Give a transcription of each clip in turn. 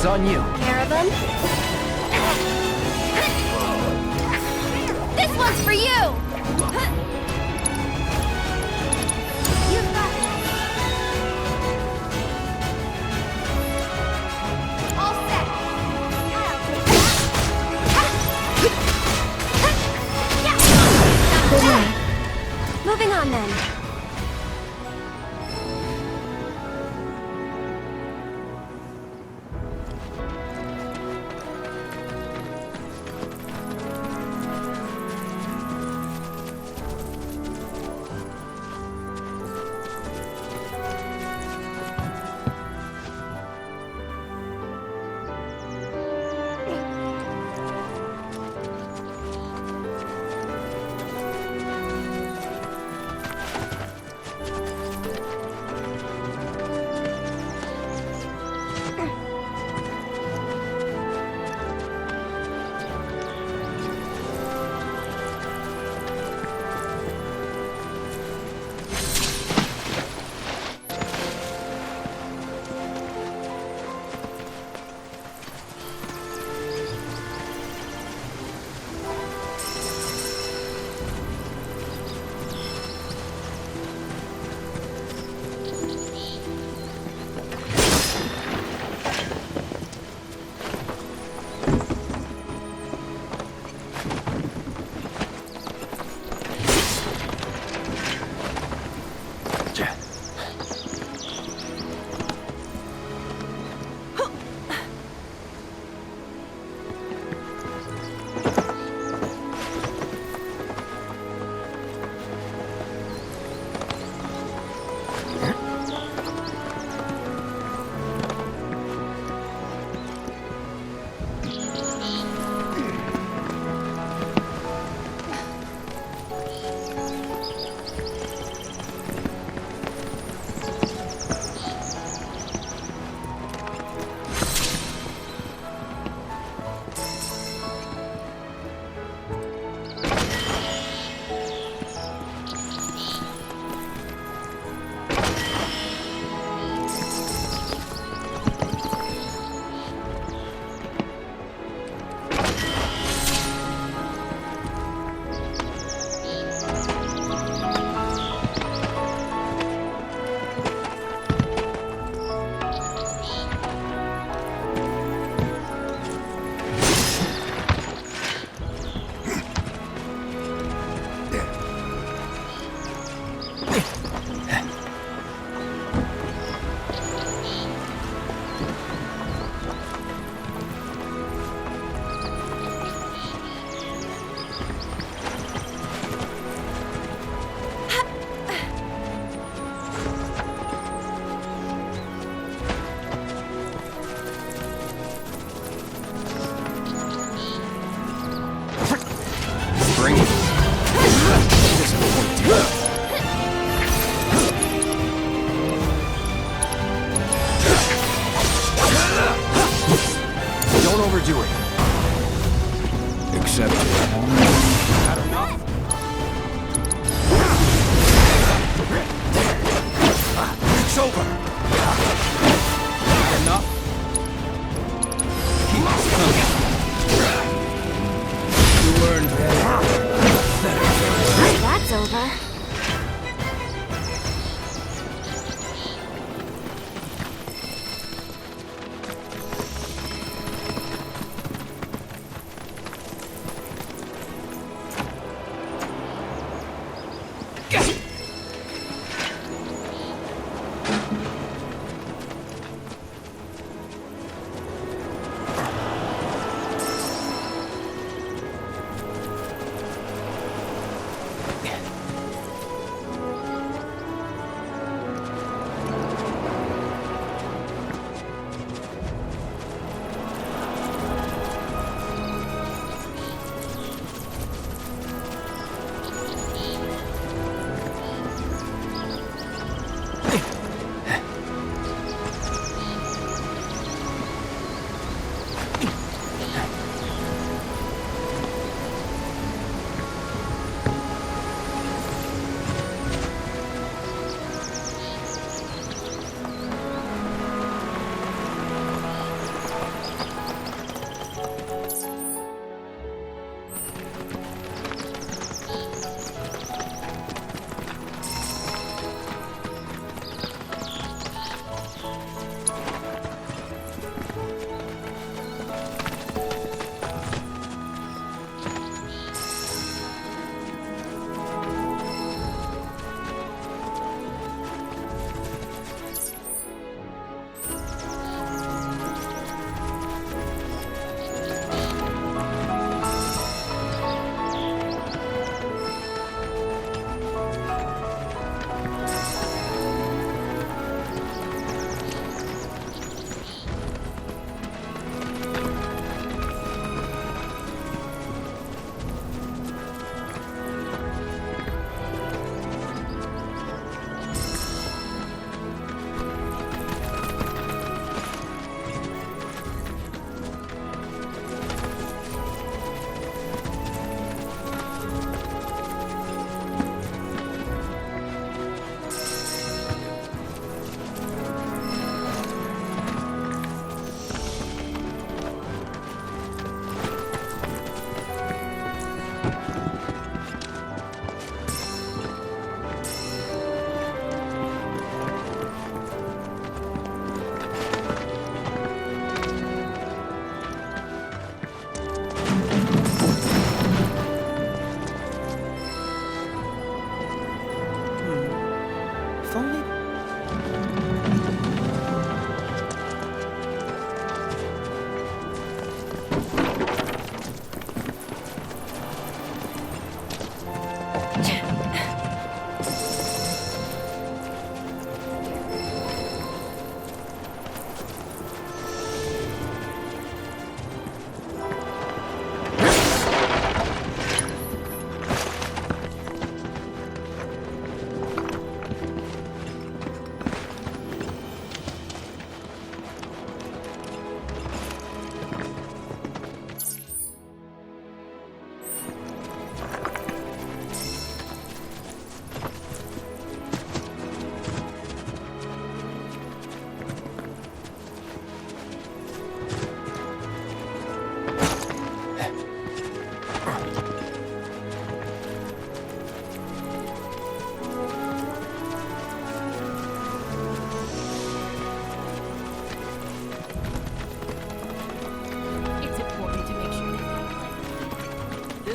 on you. Care of them? This one's for you! You've got it. All set. I'll take that. Good night. Moving on then.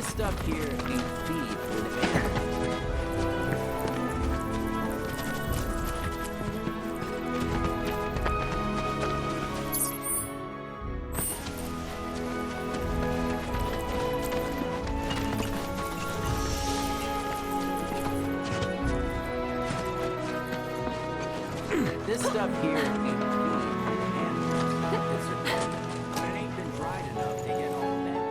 This stuff here ain't feed for the man. This stuff here ain't feed for the animals. It's a but it ain't been dried enough to get all that.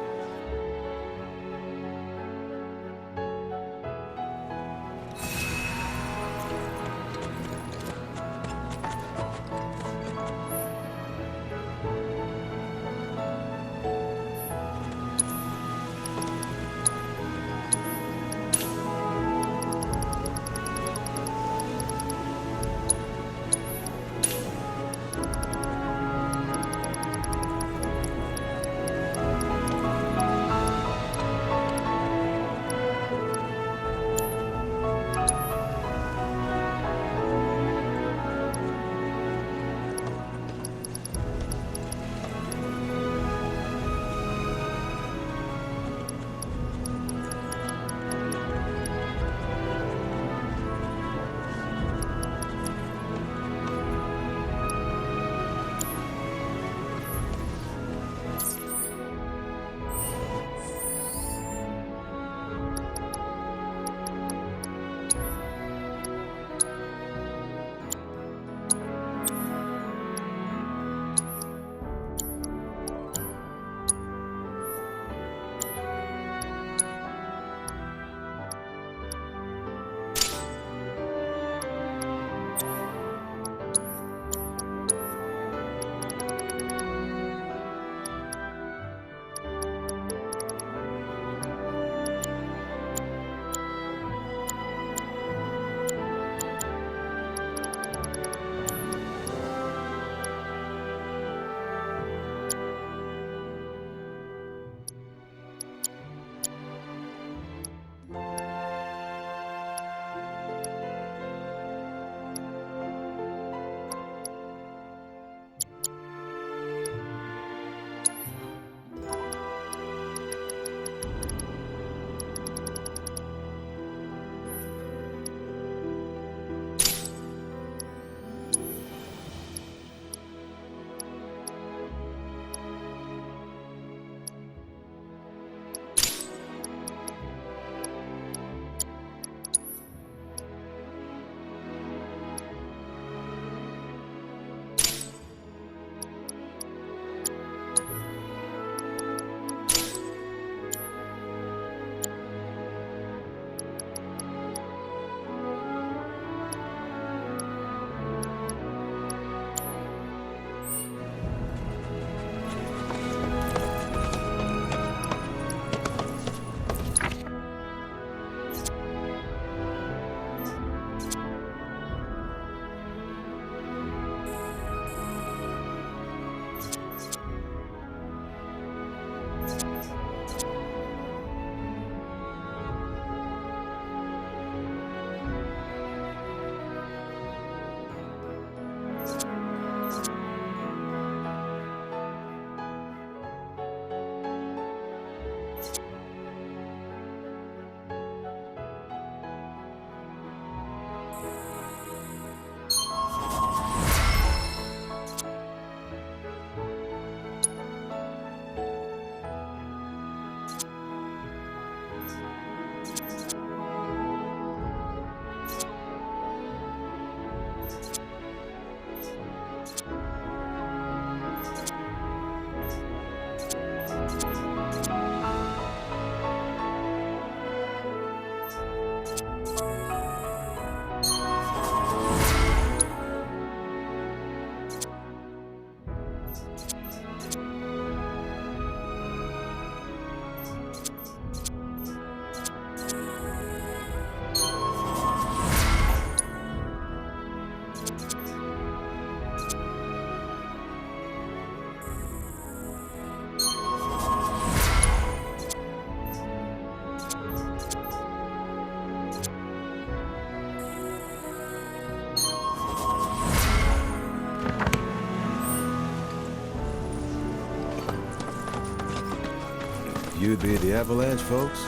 you'd be the Avalanche, folks?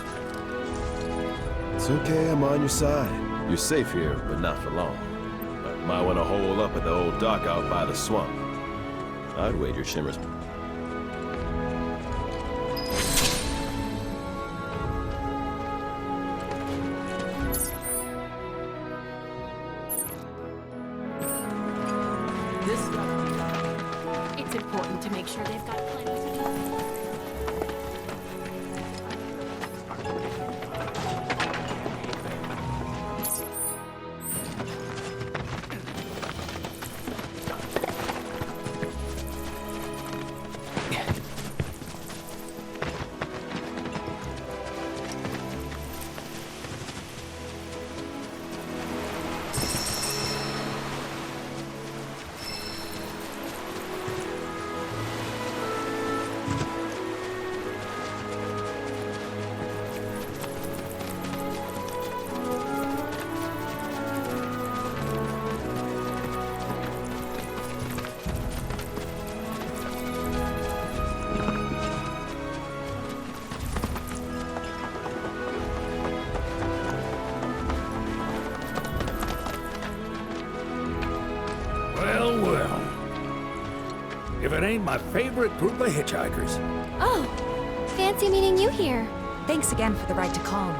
It's okay, I'm on your side. You're safe here, but not for long. Might want to hole up at the old dock out by the swamp. I'd wager Shimmer's... This stuff. It's important to make sure they've got plenty to do. Well, well. If it ain't my favorite group of hitchhikers. Oh, fancy meeting you here. Thanks again for the ride to Calm.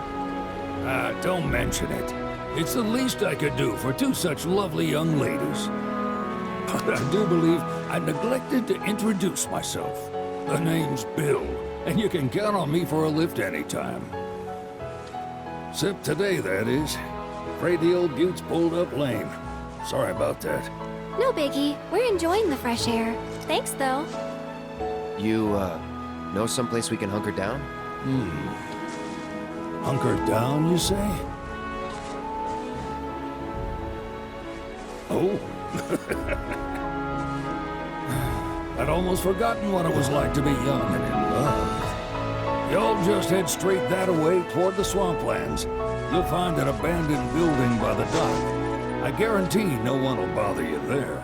Don't mention it. It's the least I could do for two such lovely young ladies. But I do believe I neglected to introduce myself. The name's Bill, and you can count on me for a lift anytime. Except today, that is. Afraid the old bute's pulled up lame. Sorry about that. No biggie. We're enjoying the fresh air. Thanks, though. You, know someplace we can hunker down? Hunker down, you say? Oh. I'd almost forgotten what it was like to be young and in love. Y'all just head straight that away toward the swamplands. You'll find an abandoned building by the dock. I guarantee no one will bother you there.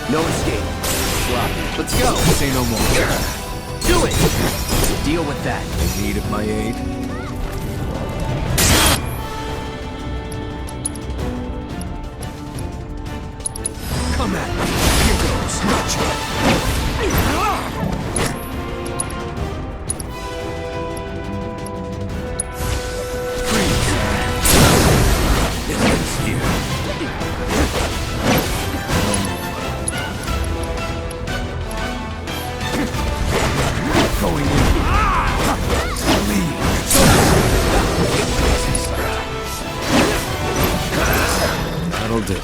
No escape. Well, let's go. Say no more. Do it! Deal with that. In need of my aid? Come at me. Here goes. Gotcha. That'll do.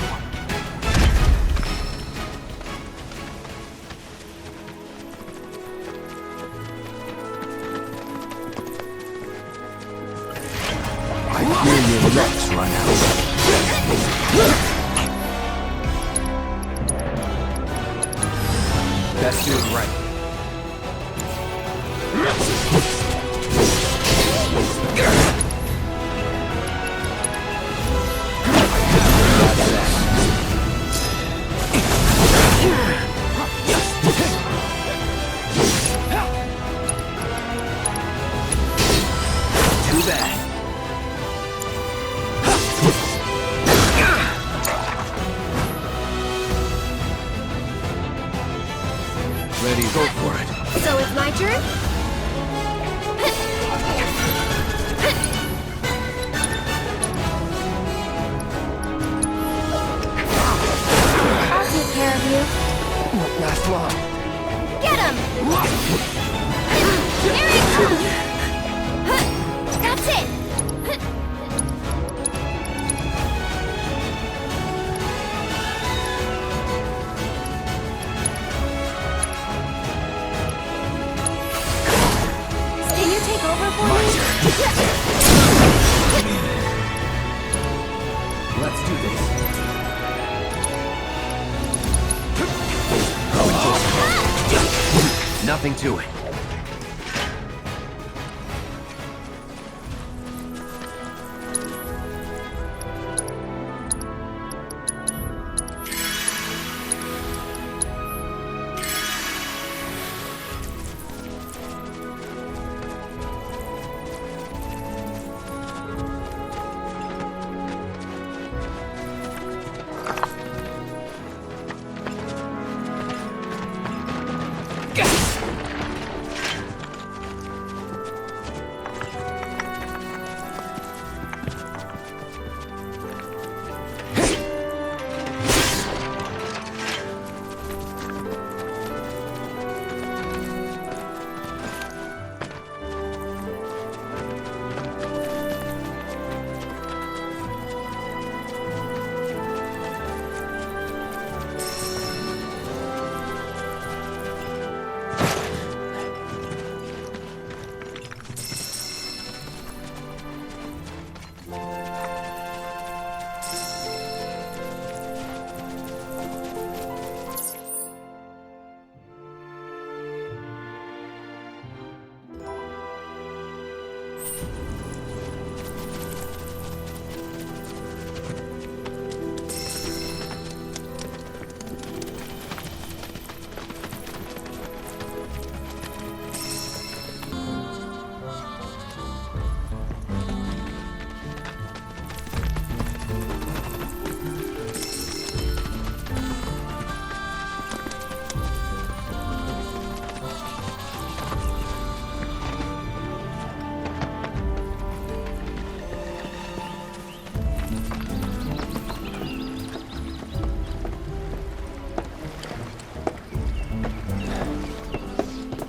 I hear your luck's run out. Best do it right. Ready, go for it. So it's my turn? you. Won't last long. Get him! Here he comes! That's it! Can you take over for me? Let's do this. Nothing to it.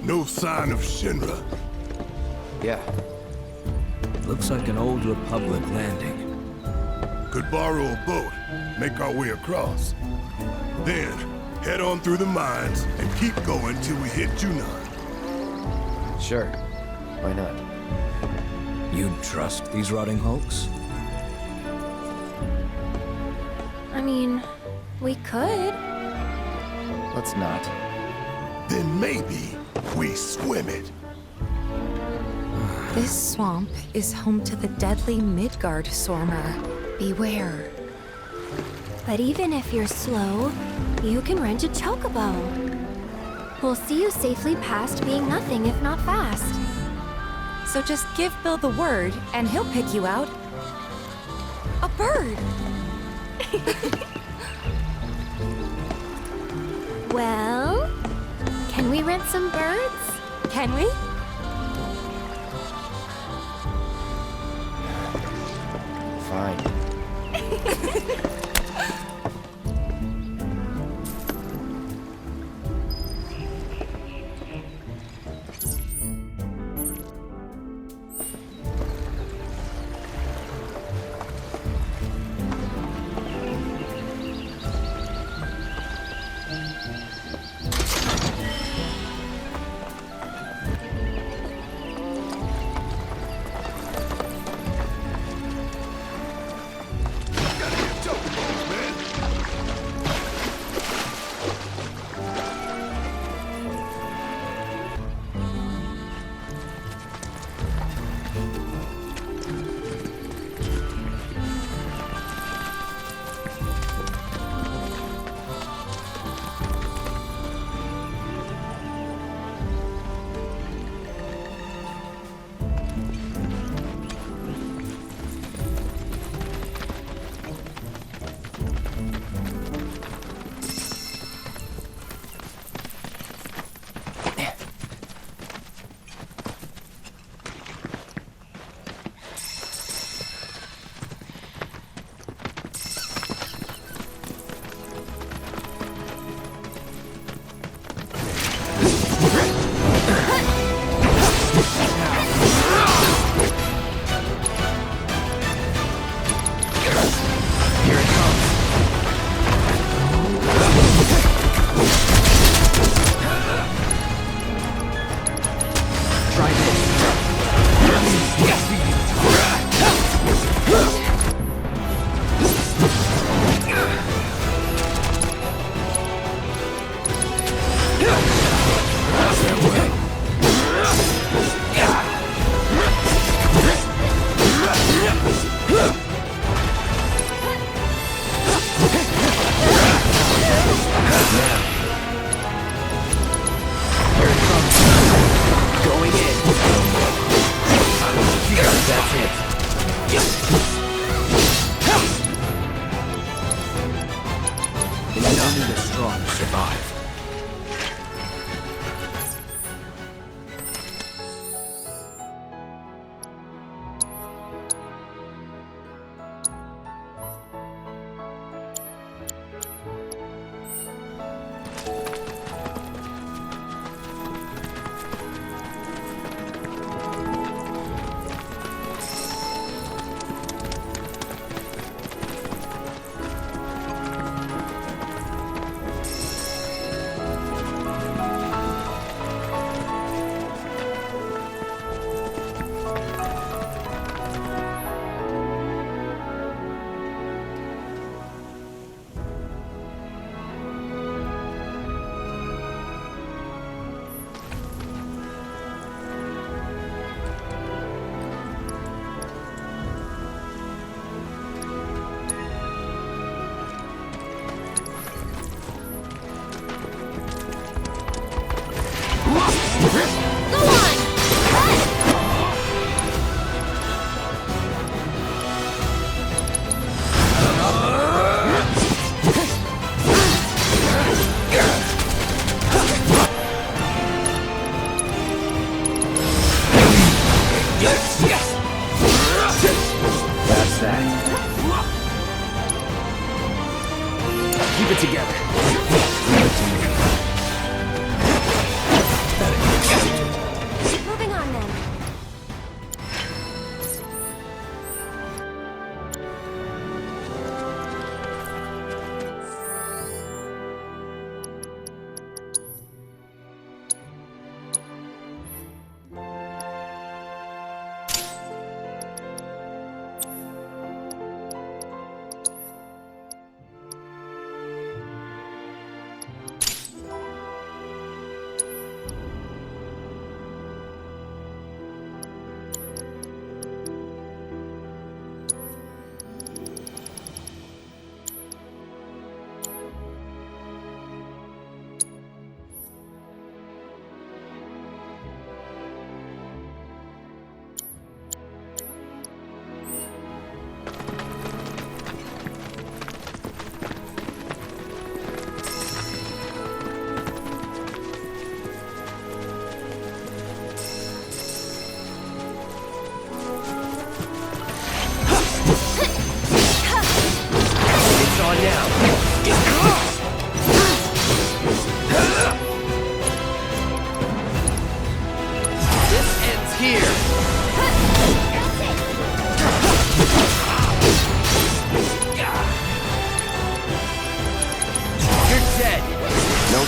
No sign of Shinra. Yeah. Looks like an old Republic landing. Could borrow a boat, make our way across. Then, head on through the mines and keep going till we hit Junon. Sure. Why not? You'd trust these rotting hulks? I mean, we could. Let's not. Then maybe we swim it. This swamp is home to the deadly Midgard Sormer. Beware. But even if you're slow, you can rent a Chocobo. We'll see you safely past being nothing if not fast. So just give Bill the word, and he'll pick you out. A bird! Well, can we rent some birds? Can we? Fine. Try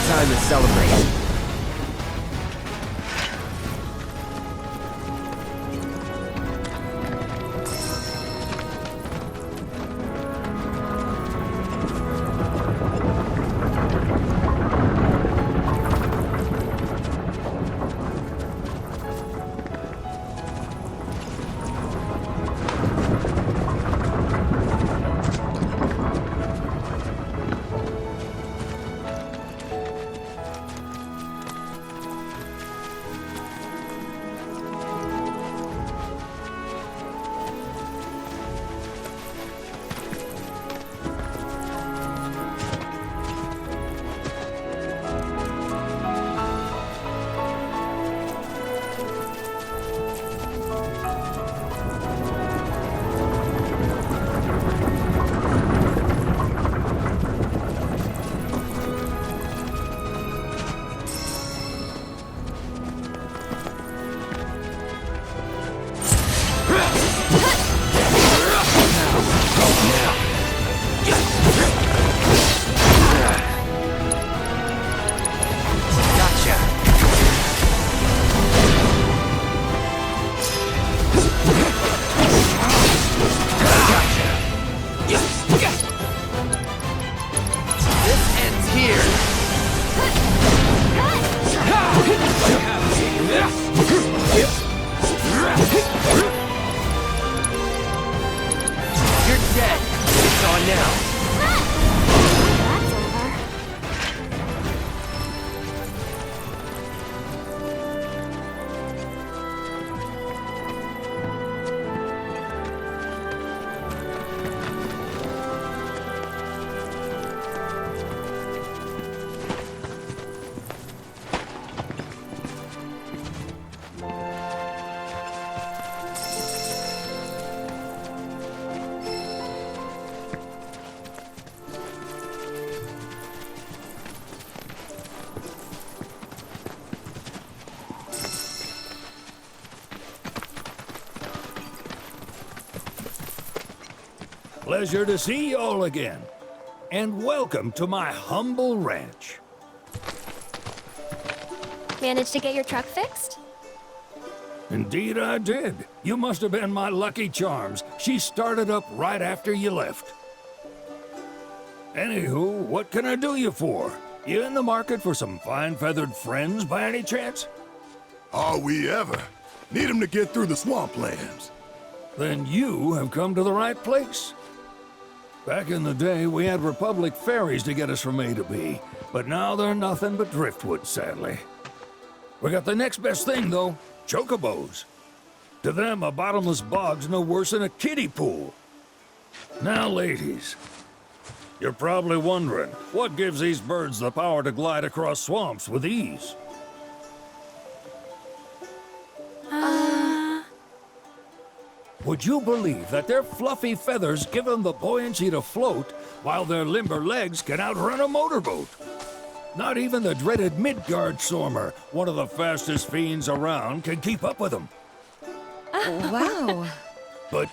time to celebrate. Pleasure to see y'all again. And welcome to my humble ranch. Managed to get your truck fixed? Indeed I did. You must have been my lucky charms. She started up right after you left. Anywho, what can I do you for? You in the market for some fine-feathered friends by any chance? Are we ever? Need 'em to get through the swamplands. Then you have come to the right place. Back in the day, we had Republic ferries to get us from A to B, but now they're nothing but driftwood, sadly. We got the next best thing, though, Chocobos. To them, a bottomless bog's no worse than a kiddie pool. Now, ladies, you're probably wondering, what gives these birds the power to glide across swamps with ease? Would you believe that their fluffy feathers give them the buoyancy to float, while their limber legs can outrun a motorboat? Not even the dreaded Midgard Stormer, one of the fastest fiends around, can keep up with them. Wow. But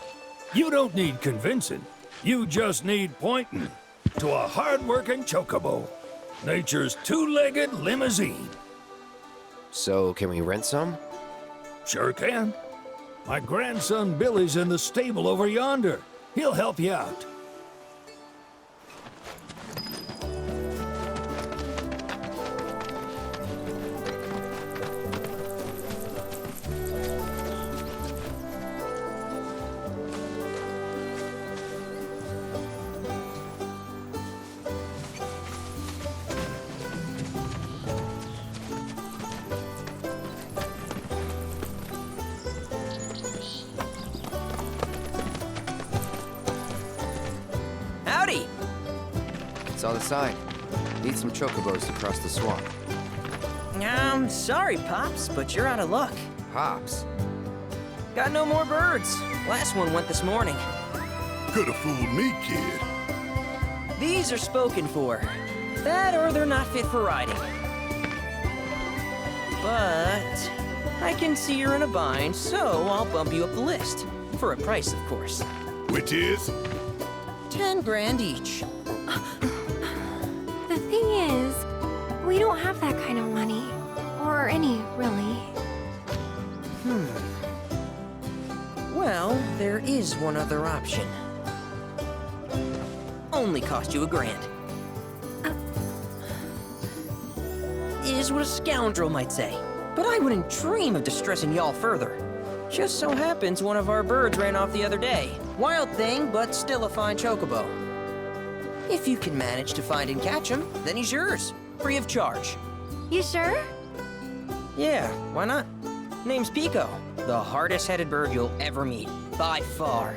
you don't need convincing. You just need pointing to a hard-working Chocobo. Nature's two-legged limousine. So, can we rent some? Sure can. My grandson Billy's in the stable over yonder. He'll help you out. Howdy! Saw the sign. Need some chocobos to cross the swamp. I'm sorry, Pops, but you're out of luck. Pops. Got no more birds. Last one went this morning. Could've fooled me, kid. These are spoken for. That or they're not fit for riding. But I can see you're in a bind, so I'll bump you up the list. For a price, of course. Which is? 10 grand each. The thing is, we don't have that kind of money. Or any, really. Well, there is one other option. Only cost you $1,000. Is what a scoundrel might say. But I wouldn't dream of distressing y'all further. Just so happens one of our birds ran off the other day. Wild thing, but still a fine chocobo. If you can manage to find and catch him, then he's yours. Free of charge. You sure? Yeah, why not? Name's Pico. The hardest-headed bird you'll ever meet. By far.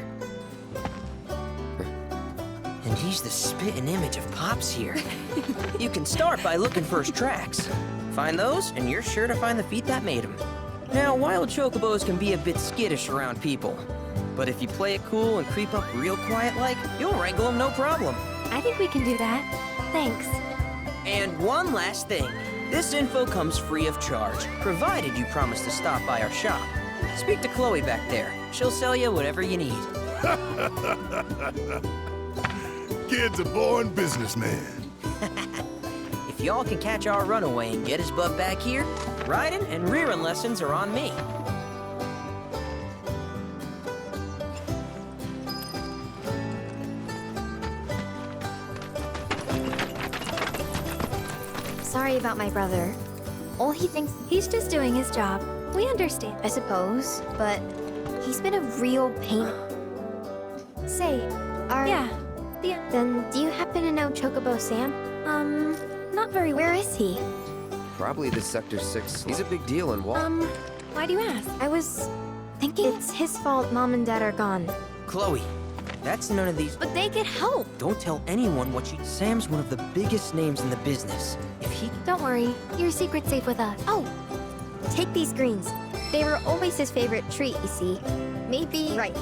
And he's the spitting image of Pops here. You can start by looking for his tracks. Find those, and you're sure to find the feet that made him. Now, wild chocobos can be a bit skittish around people. But if you play it cool and creep up real quiet-like, you'll wrangle them no problem. I think we can do that. Thanks. And one last thing. This info comes free of charge, provided you promise to stop by our shop. Speak to Chloe back there. She'll sell you whatever you need. Kid's a born businessman. If y'all can catch our runaway and get his butt back here, riding and rearing lessons are on me. Sorry about my brother. All he thinks he's just doing his job. We understand. I suppose, but he's been a real pain. Say, Yeah. Then do you happen to know Chocobo Sam? Not very well. Where is he? Probably the Sector 6. He's a big deal in Wall. Why do you ask? I was thinking it's his fault Mom and Dad are gone. Chloe, that's none of these. But they get help. Don't tell anyone what she. Sam's one of the biggest names in the business. If he. Don't worry. Your secret's safe with us. Oh, take these greens. They were always his favorite treat, you see. Maybe... Right.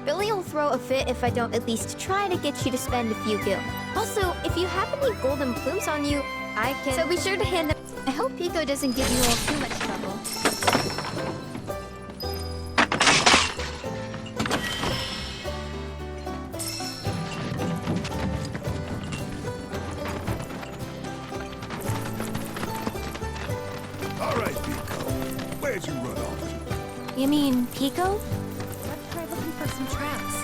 Billy'll throw a fit if I don't at least try to get you to spend a few gil. Also, if you have any golden plumes on you, I can... So be sure to hand them... I hope Pico doesn't give you all too much trouble. Where'd you run off? You mean Pico? Let's try looking for some tracks.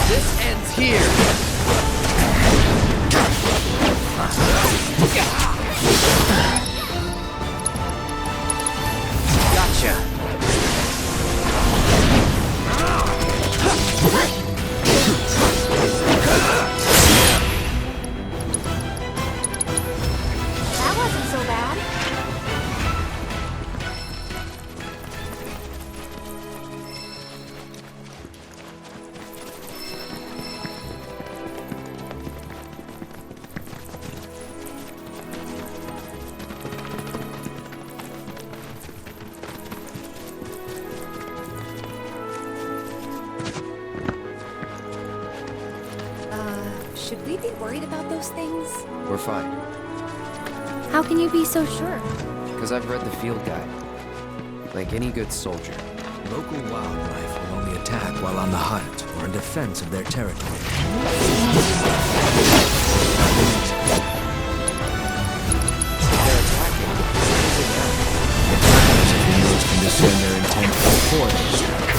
This ends here. Gotcha. That wasn't so bad. Should we be worried about those things? We're fine, How can you be so sure? because I've read the field guide. Like any good soldier. Local wildlife will only attack while on the hunt or in defense of their territory. If they're attacking, It matters if the news can discern their intent before they strike.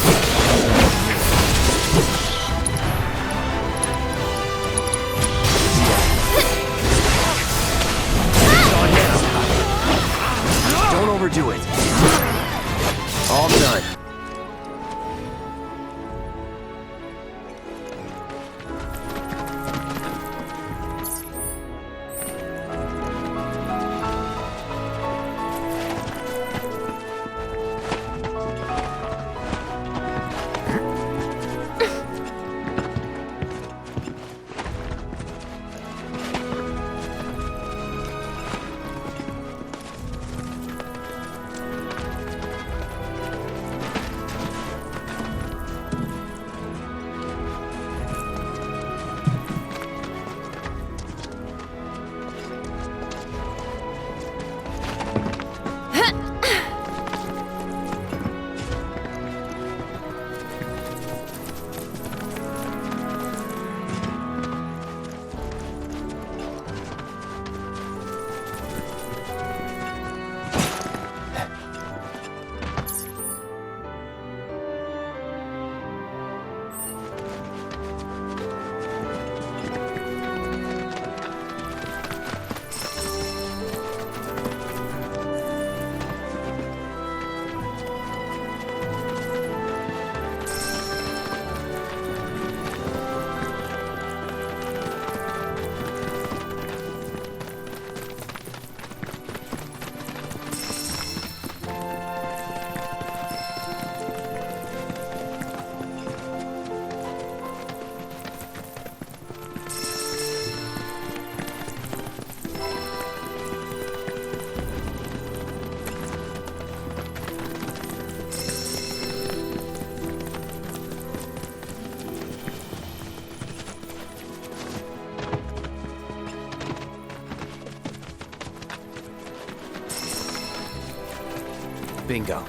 Bingo.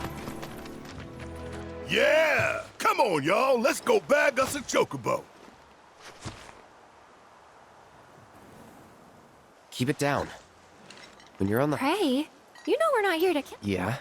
Yeah! Come on, y'all. Let's go bag us a Chocobo. Keep it down. When you're on the... Pray, you know we're not here to kill. Yeah?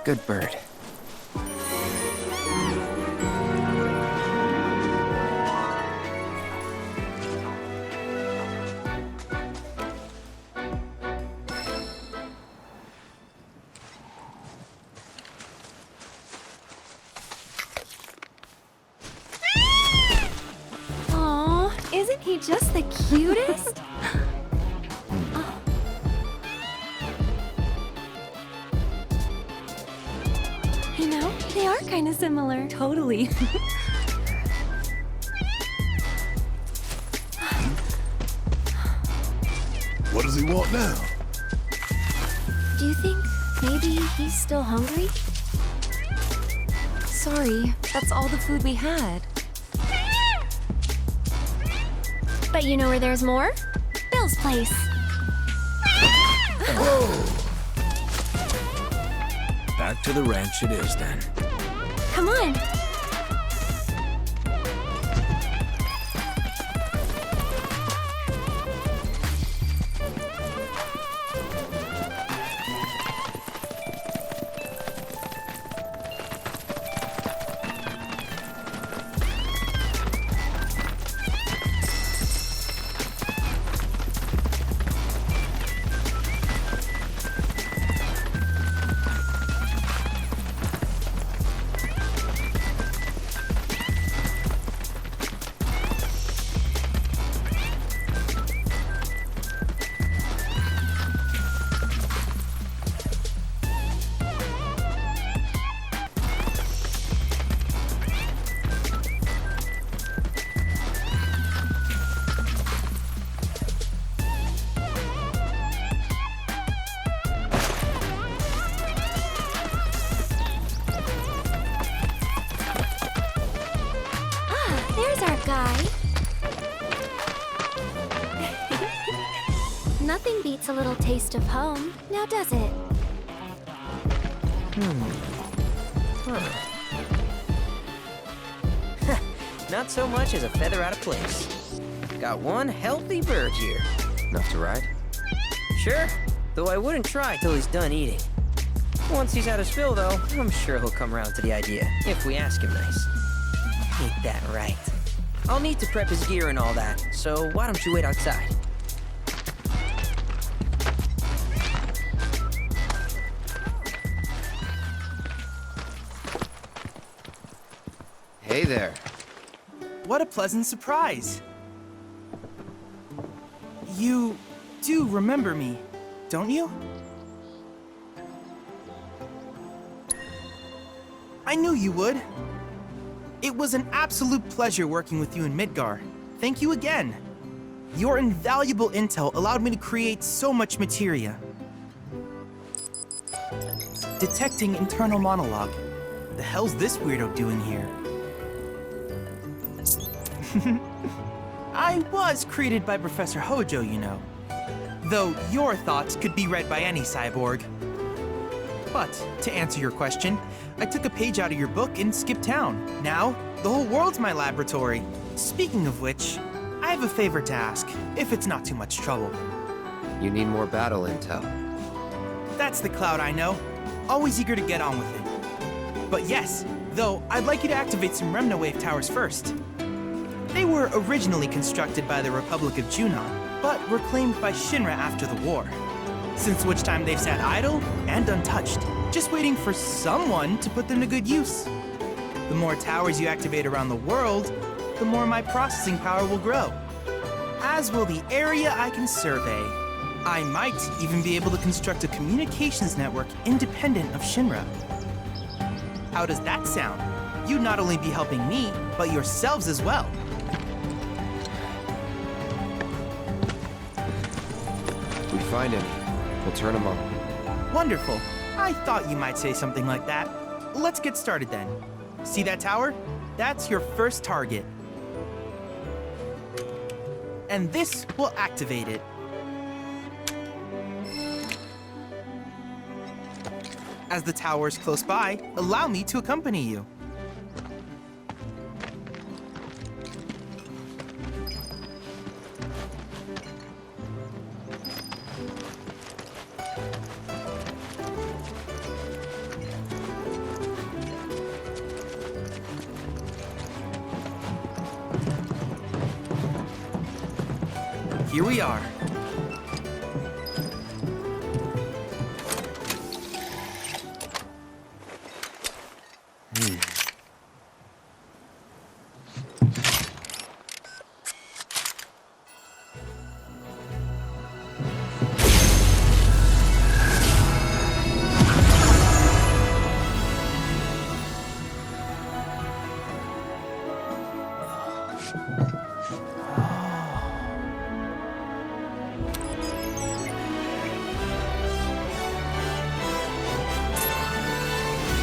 Good bird. Aw, isn't he just the cutest? You know, they are kind of similar. Totally. What does he want now? Do you think maybe he's still hungry? Sorry, that's all the food we had. But you know where there's more? Bill's place. Back to the ranch it is then. Come on. There's our guy. Nothing beats a little taste of home, now does it? Not so much as a feather out of place. Got one healthy bird here. Enough to ride? Sure, though I wouldn't try till he's done eating. Once he's had his fill, though, I'm sure he'll come around to the idea, if we ask him nice. Ain't that right? I'll need to prep his gear and all that, so why don't you wait outside? Hey there. What a pleasant surprise. You do remember me, don't you? I knew you would. It was an absolute pleasure working with you in Midgar. Thank you again. Your invaluable intel allowed me to create so much materia. Detecting internal monologue. The hell's this weirdo doing here? I was created by Professor Hojo, you know. Though your thoughts could be read by any cyborg. But, to answer your question, I took a page out of your book and skipped town. Now, the whole world's my laboratory. Speaking of which, I have a favor to ask, if it's not too much trouble. You need more battle intel. That's the Cloud I know. Always eager to get on with it. But yes, though, I'd like you to activate some Remna Wave towers first. They were originally constructed by the Republic of Junon, but were claimed by Shinra after the war. Since which time they've sat idle and untouched, just waiting for someone to put them to good use. The more towers you activate around the world, the more my processing power will grow. As will the area I can survey. I might even be able to construct a communications network independent of Shinra. How does that sound? You'd not only be helping me, but yourselves as well. If we find any, we'll turn them on. Wonderful. I thought you might say something like that. Let's get started then. See that tower? That's your first target. And this will activate it. As the tower is close by, allow me to accompany you. Here we are.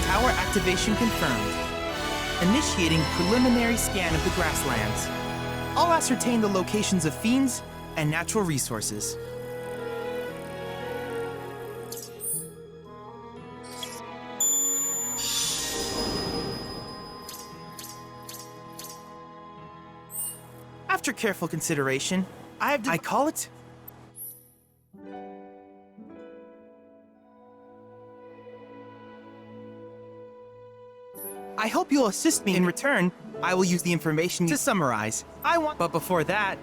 Tower activation confirmed. Initiating preliminary scan of the grasslands. I'll ascertain the locations of fiends and natural resources. After careful consideration, I call it... I hope you'll assist me in return. I will use the information to summarize. But before that...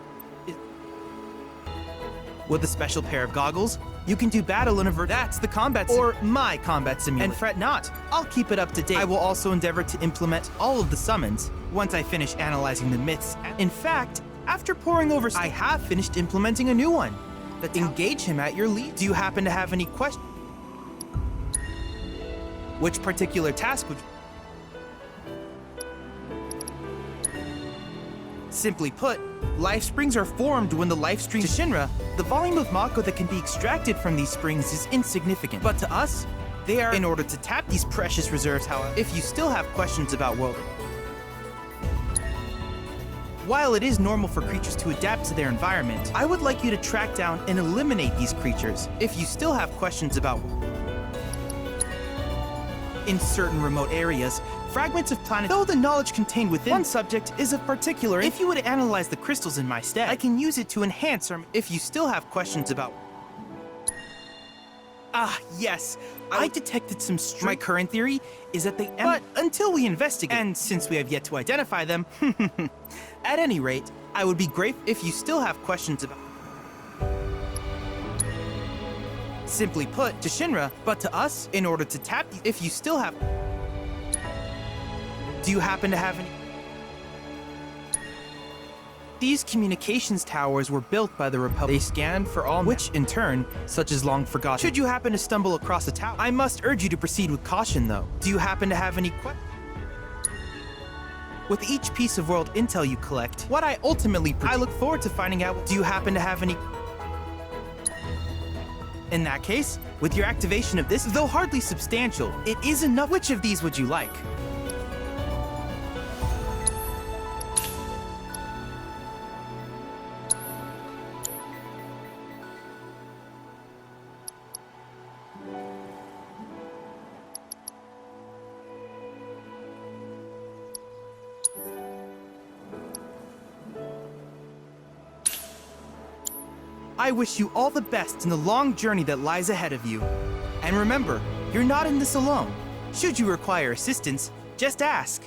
With a special pair of goggles, you can do battle in a That's the combat or my combat simulator. And fret not, I'll keep it up to date. I will also endeavor to implement all of the summons once I finish analyzing the myths. In fact, after poring over, I have finished implementing a new one. Engage him at your lead. Do you happen to have any questions? Which particular task would... Simply put, life springs are formed when the life stream to Shinra. The volume of Mako that can be extracted from these springs is insignificant. But to us, they are... In order to tap these precious reserves, however, if you still have questions about world... While it is normal for creatures to adapt to their environment, I would like you to track down and eliminate these creatures. If you still have questions about... In certain remote areas, fragments of planet, though the knowledge contained within one subject is of particular, if you would analyze the crystals in my stead, I can use it to enhance or... If you still have questions about... Ah, yes, I detected some My current theory is that they... But until we investigate, and since we have yet to identify them, at any rate, I would be grateful if you still have questions about... Simply put, to Shinra, but to us, in order to tap... If you still have... Do you happen to have any... These communications towers were built by the Republic. They scanned for all which, in turn, such as long forgotten. Should you happen to stumble across a tower, I must urge you to proceed with caution, though. Do you happen to have any With each piece of world intel you collect, what I ultimately... I look forward to finding out... Do you happen to have any... In that case, with your activation of this, though hardly substantial, it is enough. Which of these would you like? I wish you all the best in the long journey that lies ahead of you. And remember, you're not in this alone. Should you require assistance, just ask.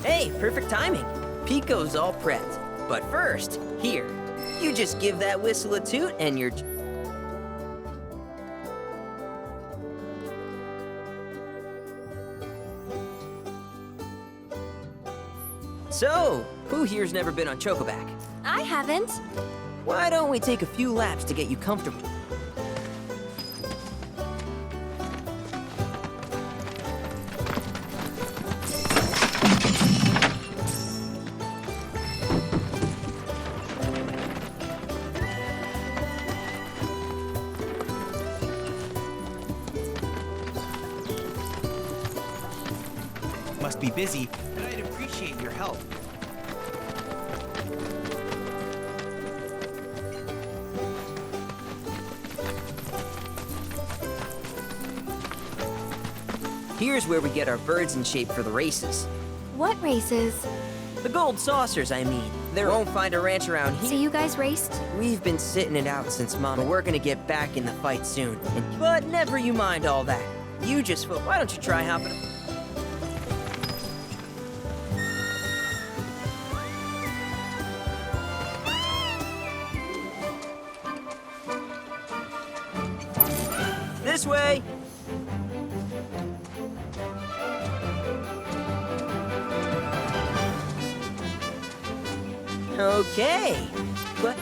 Hey, perfect timing. Pico's all prepped. But first, here, you just give that whistle a toot and you're... So, who here's never been on Chocoback? I haven't. Why don't we take a few laps to get you comfortable? Must be busy, but I'd appreciate your help. Here's where we get our birds in shape for the races. What races? The gold saucers, I mean. They won't find a ranch around here. So you guys raced? We've been sitting it out since Mama. We're gonna get back in the fight soon. But never you mind all that. You just... Why don't you try hopping... This way! Okay, but...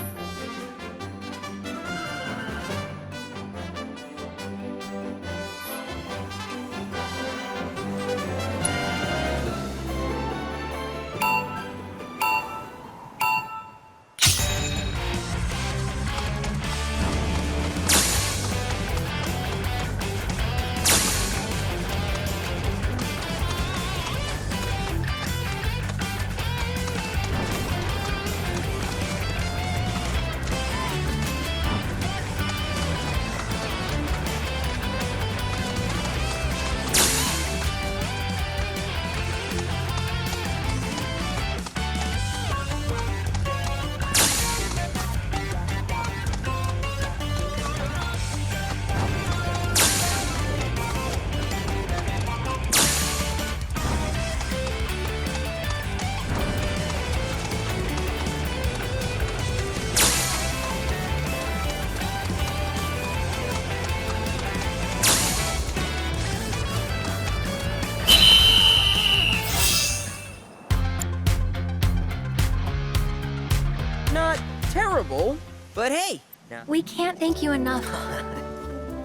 Not terrible, but hey. Now... We can't thank you enough.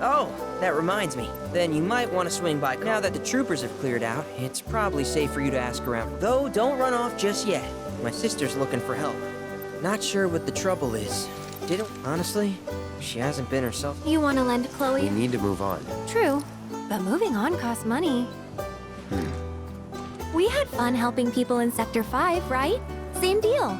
Oh, that reminds me. Then you might want to swing by. Now that the troopers have cleared out, it's probably safe for you to ask around. Though, don't run off just yet. My sister's looking for help. Not sure what the trouble is. Honestly, she hasn't been herself. You want to lend Chloe? We need to move on. True, but moving on costs money. We had fun helping people in Sector 5, right? Same deal.